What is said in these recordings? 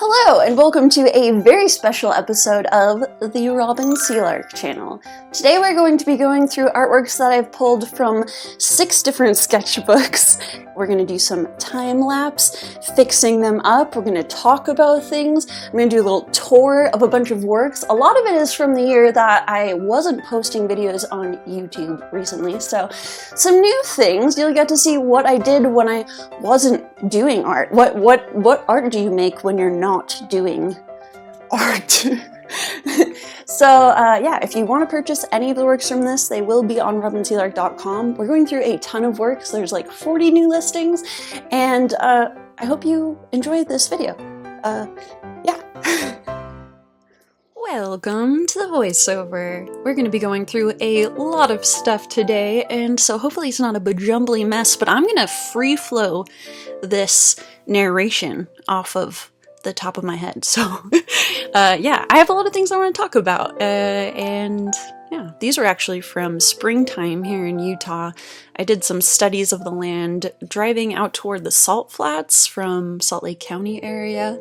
Hello, and welcome to a very special episode of the Robin Sealark channel. Today we're going to be going through artworks that I've pulled from 6 different sketchbooks. We're going to do some time-lapse, fixing them up, we're going to talk about things, I'm going to do a little tour of a bunch of works. A lot of it is from the year that I wasn't posting videos on YouTube recently, so some new things. You'll get to see what I did when I wasn't doing art. What art do you make when you're not doing art? So yeah, if you want to purchase any of the works from this, they will be on robinsealark.com. We're going through a ton of works. There's like 40 new listings, and I hope you enjoyed this video. Yeah. Welcome to the voiceover. We're going to be going through a lot of stuff today, and so hopefully it's not a bajumbly mess, but I'm going to free flow this narration off of the top of my head. So yeah, I have a lot of things I want to talk about, and yeah, these were actually from springtime here in Utah. I did some studies of the land driving out toward the salt flats from Salt Lake County area,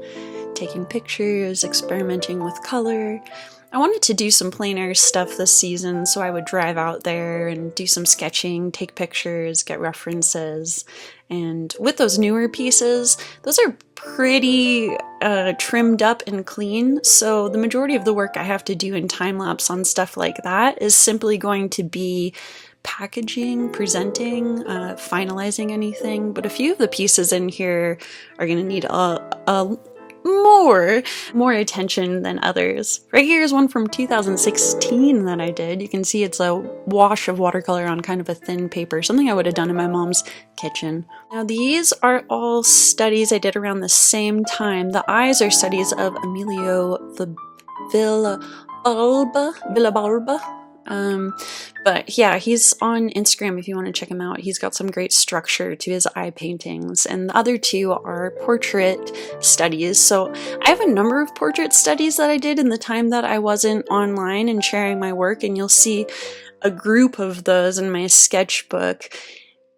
taking pictures, experimenting with color. I wanted to do some plein air stuff this season, so I would drive out there and do some sketching, take pictures, get references. And with those newer pieces, those are pretty trimmed up and clean, so the majority of the work I have to do in time-lapse on stuff like that is simply going to be packaging, presenting, finalizing anything, but a few of the pieces in here are going to need a more attention than others. Right here is one from 2016 that I did. You can see it's a wash of watercolor on kind of a thin paper, something I would have done in my mom's kitchen. Now these are all studies I did around the same time. The eyes are studies of Emilio Villabalba. But yeah, he's on Instagram if you want to check him out. He's got some great structure to his eye paintings, and the other two are portrait studies. So I have a number of portrait studies that I did in the time that I wasn't online and sharing my work, and you'll see a group of those in my sketchbook.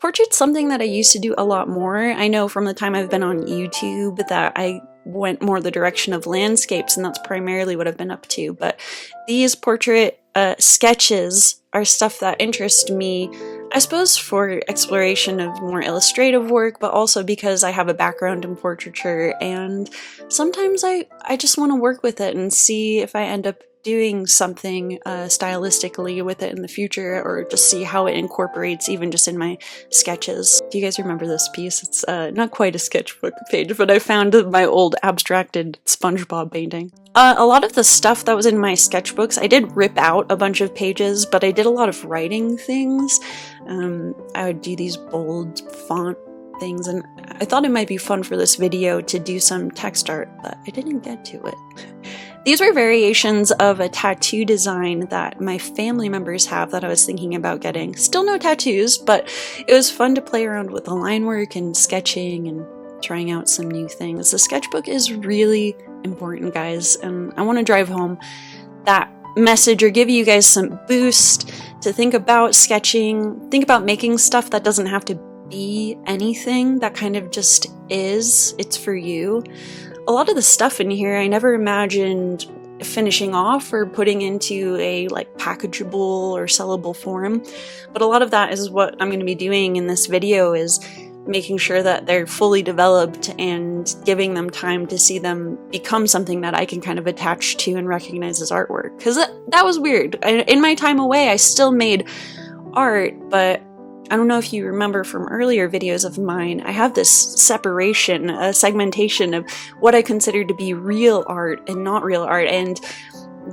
Portrait's something that I used to do a lot more. I know from the time I've been on YouTube that I went more the direction of landscapes, and that's primarily what I've been up to. But these portrait sketches are stuff that interest me, I suppose, for exploration of more illustrative work, but also because I have a background in portraiture, and sometimes I just want to work with it and see if I end up doing something stylistically with it in the future, or just see how it incorporates even just in my sketches. Do you guys remember this piece? It's not quite a sketchbook page, but I found my old abstracted SpongeBob painting. A lot of the stuff that was in my sketchbooks, I did rip out a bunch of pages, but I did a lot of writing things. I would do these bold font things, and I thought it might be fun for this video to do some text art, but I didn't get to it. These were variations of a tattoo design that my family members have that I was thinking about getting. Still no tattoos, but it was fun to play around with the line work and sketching and trying out some new things. The sketchbook is really important, guys, and I want to drive home that message or give you guys some boost to think about sketching, think about making stuff that doesn't have to be anything, that kind of just is. It's for you. A lot of the stuff in here I never imagined finishing off or putting into a like packageable or sellable form, but a lot of that is what I'm going to be doing in this video, is making sure that they're fully developed and giving them time to see them become something that I can kind of attach to and recognize as artwork. Because that was weird. In my time away, I still made art, but I don't know if you remember from earlier videos of mine, I have this separation, a segmentation of what I consider to be real art and not real art, and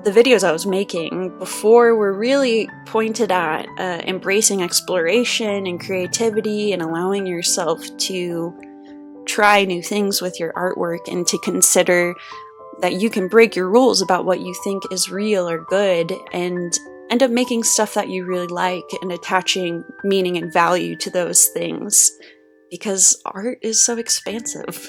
the videos I was making before were really pointed at embracing exploration and creativity and allowing yourself to try new things with your artwork, and to consider that you can break your rules about what you think is real or good and end up making stuff that you really like and attaching meaning and value to those things, because art is so expansive.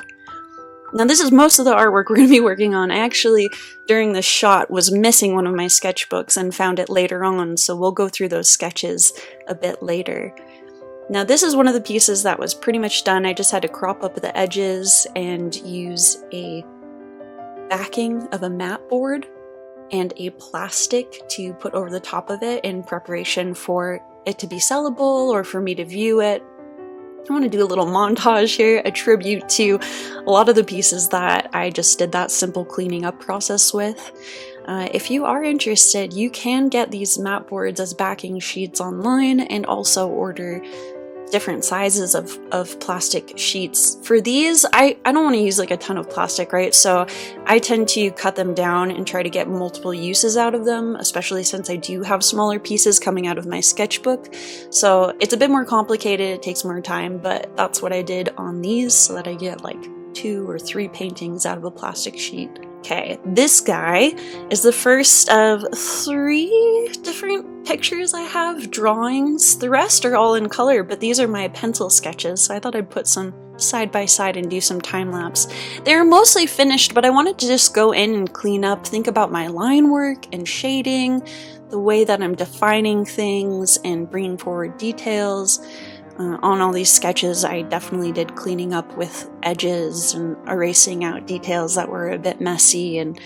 Now this is most of the artwork we're going to be working on. I actually, during this shot, was missing one of my sketchbooks and found it later on, so we'll go through those sketches a bit later. Now this is one of the pieces that was pretty much done. I just had to crop up the edges and use a backing of a mat board and a plastic to put over the top of it in preparation for it to be sellable or for me to view it. I want to do a little montage here, a tribute to a lot of the pieces that I just did that simple cleaning up process with. If you are interested, you can get these mat boards as backing sheets online and also order different sizes of plastic sheets. For these, I don't want to use like a ton of plastic, right? So I tend to cut them down and try to get multiple uses out of them, especially since I do have smaller pieces coming out of my sketchbook. So it's a bit more complicated, it takes more time, but that's what I did on these so that I get like 2 or 3 paintings out of a plastic sheet. Okay, this guy is the first of 3 different pictures I have, drawings. The rest are all in color, but these are my pencil sketches, so I thought I'd put some side by side and do some time lapse. They're mostly finished, but I wanted to just go in and clean up, think about my line work and shading, the way that I'm defining things and bringing forward details. On all these sketches, I definitely did cleaning up with edges and erasing out details that were a bit messy, and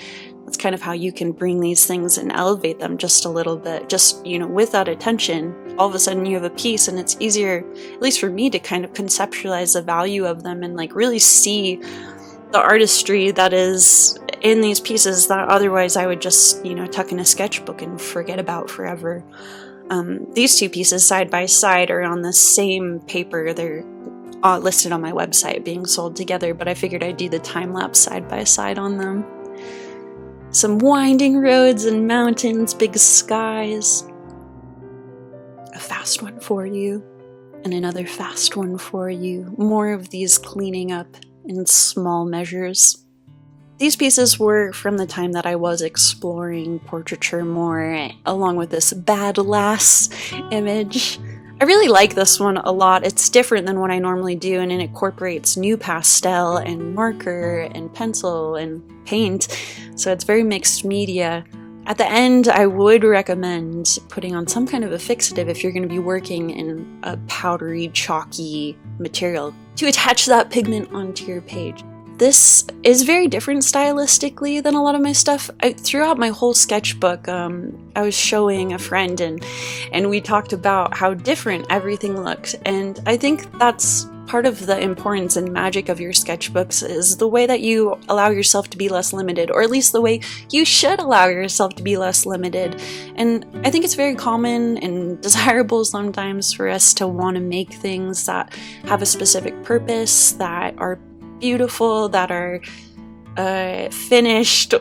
that's kind of how you can bring these things and elevate them just a little bit. Just, you know, with that attention, all of a sudden you have a piece, and it's easier, at least for me, to kind of conceptualize the value of them and like really see the artistry that is in these pieces that otherwise I would just, you know, tuck in a sketchbook and forget about forever. These 2 pieces side by side are on the same paper. They're listed on my website being sold together, but I figured I'd do the time lapse side by side on them. Some winding roads and mountains, big skies. A fast one for you, and another fast one for you. More of these cleaning up in small measures. These pieces were from the time that I was exploring portraiture more, along with this bad lass image. I really like this one a lot. It's different than what I normally do, and it incorporates new pastel and marker and pencil and paint, so it's very mixed media. At the end, I would recommend putting on some kind of a fixative if you're going to be working in a powdery, chalky material to attach that pigment onto your page. This is very different stylistically than a lot of my stuff. Throughout my whole sketchbook, I was showing a friend and we talked about how different everything looked. And I think that's part of the importance and magic of your sketchbooks, is the way that you allow yourself to be less limited, or at least the way you should allow yourself to be less limited. And I think it's very common and desirable sometimes for us to want to make things that have a specific purpose, that are beautiful, that are finished,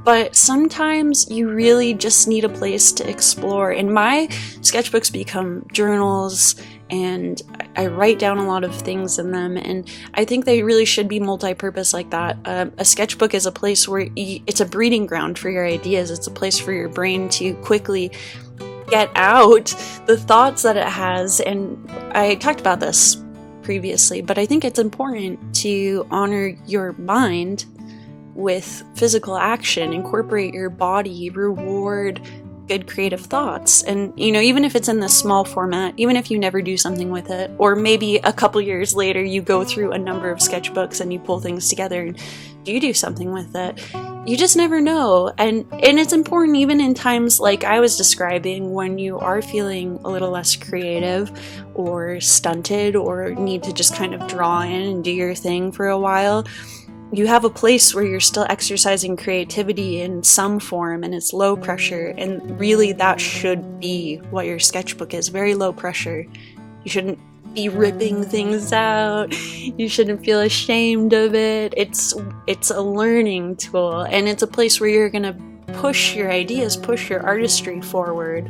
but sometimes you really just need a place to explore. And my sketchbooks become journals, and I write down a lot of things in them, and I think they really should be multi-purpose like that. A sketchbook is a place where it's a breeding ground for your ideas. It's a place for your brain to quickly get out the thoughts that it has. And I talked about this previously, but I think it's important to honor your mind with physical action, incorporate your body, reward good creative thoughts. And, you know, even if it's in this small format, even if you never do something with it, or maybe a couple years later you go through a number of sketchbooks and you pull things together and you do something with it, you just never know. And it's important even in times like I was describing, when you are feeling a little less creative or stunted or need to just kind of draw in and do your thing for a while. You have a place where you're still exercising creativity in some form, and it's low pressure, and really that should be what your sketchbook is, very low pressure. You shouldn't be ripping things out, you shouldn't feel ashamed of it. It's a learning tool, and it's a place where you're gonna push your ideas, push your artistry forward.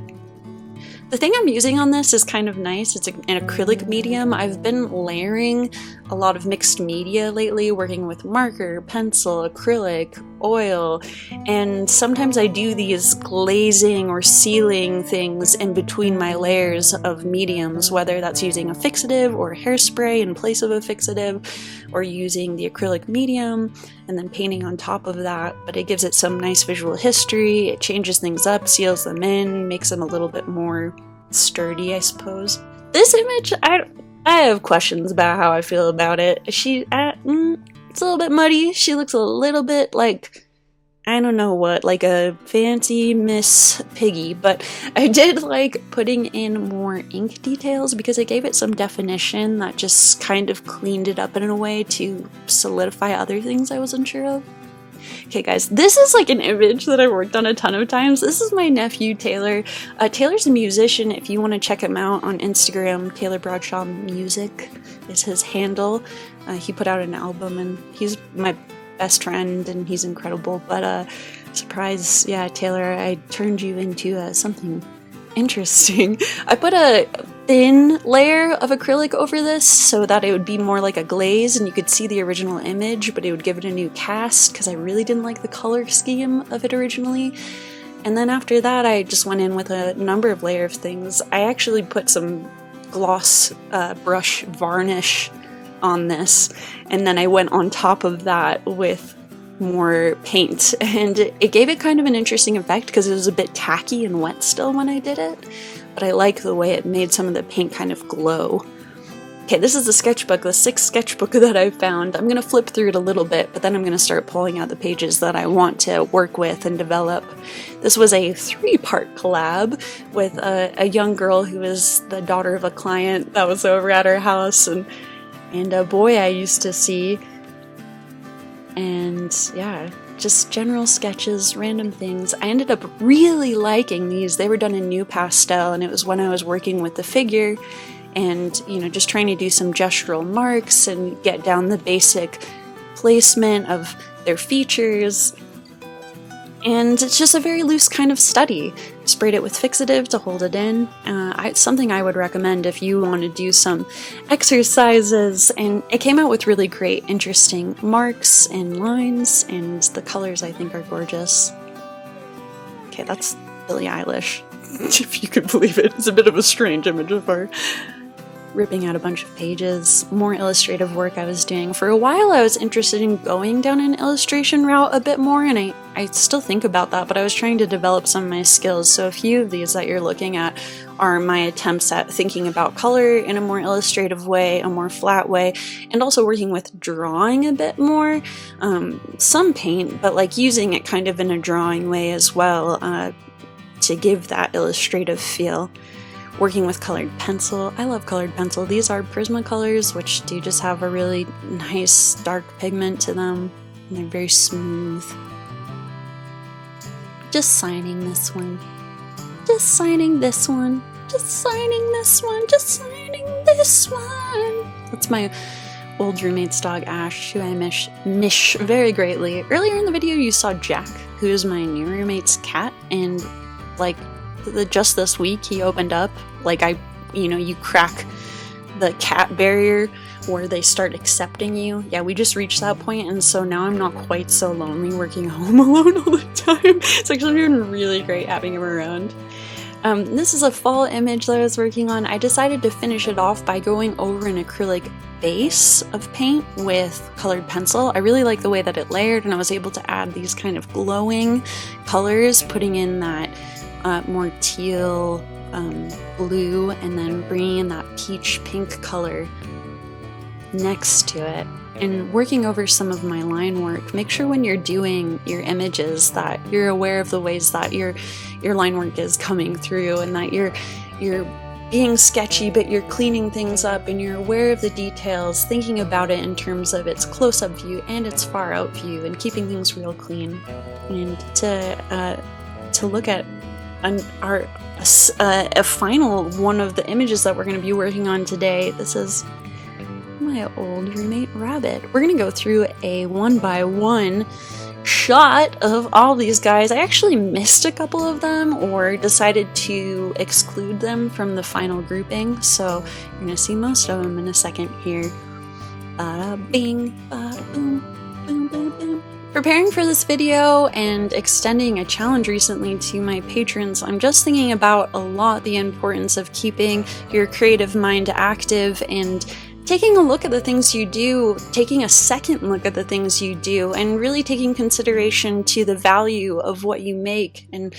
The thing I'm using on this is kind of nice. It's an acrylic medium. I've been layering a lot of mixed media lately, working with marker, pencil, acrylic, oil, and sometimes I do these glazing or sealing things in between my layers of mediums, whether that's using a fixative or hairspray in place of a fixative, or using the acrylic medium and then painting on top of that. But it gives it some nice visual history, it changes things up, seals them in, makes them a little bit more sturdy, I suppose. This image, I have questions about how I feel about it. It's a little bit muddy. She looks a little bit like I don't know what, like a fancy Miss Piggy, but I did like putting in more ink details because it gave it some definition that just kind of cleaned it up in a way to solidify other things I wasn't sure of. Okay guys, this is like an image that I worked on a ton of times. This is my nephew Taylor. Taylor's a musician. If you want to check him out on Instagram, Taylor Bradshaw Music is his handle. He put out an album and he's my best friend and he's incredible. But surprise, yeah, Taylor, I turned you into something interesting. I put a thin layer of acrylic over this so that it would be more like a glaze and you could see the original image, but it would give it a new cast because I really didn't like the color scheme of it originally. And then after that I just went in with a number of layers of things. I actually put some gloss brush varnish on this, and then I went on top of that with more paint, and it gave it kind of an interesting effect because it was a bit tacky and wet still when I did it, but I like the way it made some of the paint kind of glow. Okay, this is the sketchbook, the 6th sketchbook that I found. I'm going to flip through it a little bit, but then I'm going to start pulling out the pages that I want to work with and develop. This was a 3-part collab with a young girl who was the daughter of a client that was over at our house, and a boy I used to see. And yeah, just general sketches, random things. I ended up really liking these. They were done in New Pastel, and it was when I was working with the figure and, you know, just trying to do some gestural marks and get down the basic placement of their features. And it's just a very loose kind of study. Sprayed it with fixative to hold it in. Something I would recommend if you want to do some exercises, and it came out with really great, interesting marks and lines, and the colors I think are gorgeous. Okay, that's Billie Eilish, if you could believe it. It's a bit of a strange image of her. Ripping out a bunch of pages, more illustrative work I was doing. For a while I was interested in going down an illustration route a bit more, and I still think about that, but I was trying to develop some of my skills. So a few of these that you're looking at are my attempts at thinking about color in a more illustrative way, a more flat way, and also working with drawing a bit more. Some paint, but like using it kind of in a drawing way as well, to give that illustrative feel. Working with colored pencil. I love colored pencil. These are Prismacolors, which do just have a really nice dark pigment to them, and they're very smooth. Just signing this one. Just signing this one. Just signing this one. Just signing this one. That's my old roommate's dog, Ash, who I miss very greatly. Earlier in the video, you saw Jack, who is my new roommate's cat, and like, just this week he opened up. Like, you crack the cat barrier where they start accepting you. Yeah, we just reached that point, and so now I'm not quite so lonely working home alone all the time. It's actually been really great having him around. This is a fall image that I was working on. I decided to finish it off by going over an acrylic base of paint with colored pencil. I really like the way that it layered, and I was able to add these kind of glowing colors, putting in that more teal blue, and then bringing in that peach pink color next to it. And working over some of my line work, make sure when you're doing your images that you're aware of the ways that your line work is coming through, and that you're being sketchy, but you're cleaning things up, and you're aware of the details, thinking about it in terms of its close-up view and its far-out view, and keeping things real clean. And to look at a final one of the images that we're going to be working on today. This is my old roommate Rabbit. We're going to go through a one-by-one shot of all these guys. I actually missed a couple of them or decided to exclude them from the final grouping, so you're going to see most of them in a second here. Bada bing, bada boom, boom, boom, boom. Preparing for this video and extending a challenge recently to my patrons, I'm just thinking about a lot the importance of keeping your creative mind active and taking a look at the things you do, taking a second look at the things you do, and really taking consideration to the value of what you make. And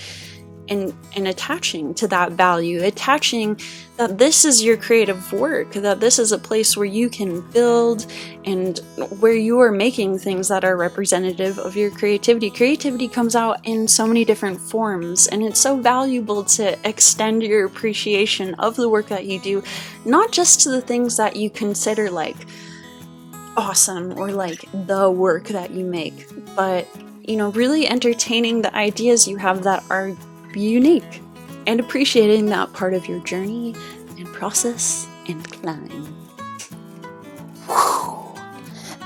and attaching to that value, attaching that this is your creative work, that this is a place where you can build and where you are making things that are representative of your creativity. Creativity comes out in so many different forms, and it's so valuable to extend your appreciation of the work that you do, not just to the things that you consider like awesome or like the work that you make, but really entertaining the ideas you have that are unique and appreciating that part of your journey and process and climb.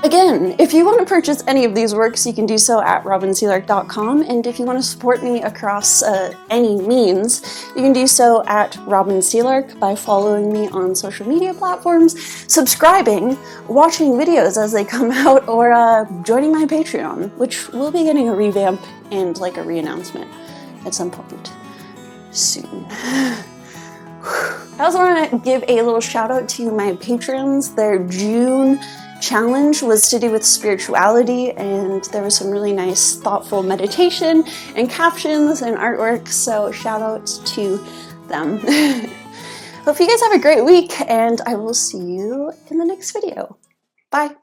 Again, if you want to purchase any of these works, you can do so at robinsealark.com, and if you want to support me across any means, you can do so at robinsealark by following me on social media platforms, subscribing, watching videos as they come out, or joining my Patreon, which will be getting a revamp and like a re-announcement at some point soon. I also want to give a little shout out to my patrons. Their June challenge was to do with spirituality, and there was some really nice thoughtful meditation and captions and artwork, so shout out to them. Hope you guys have a great week, and I will see you in the next video. Bye!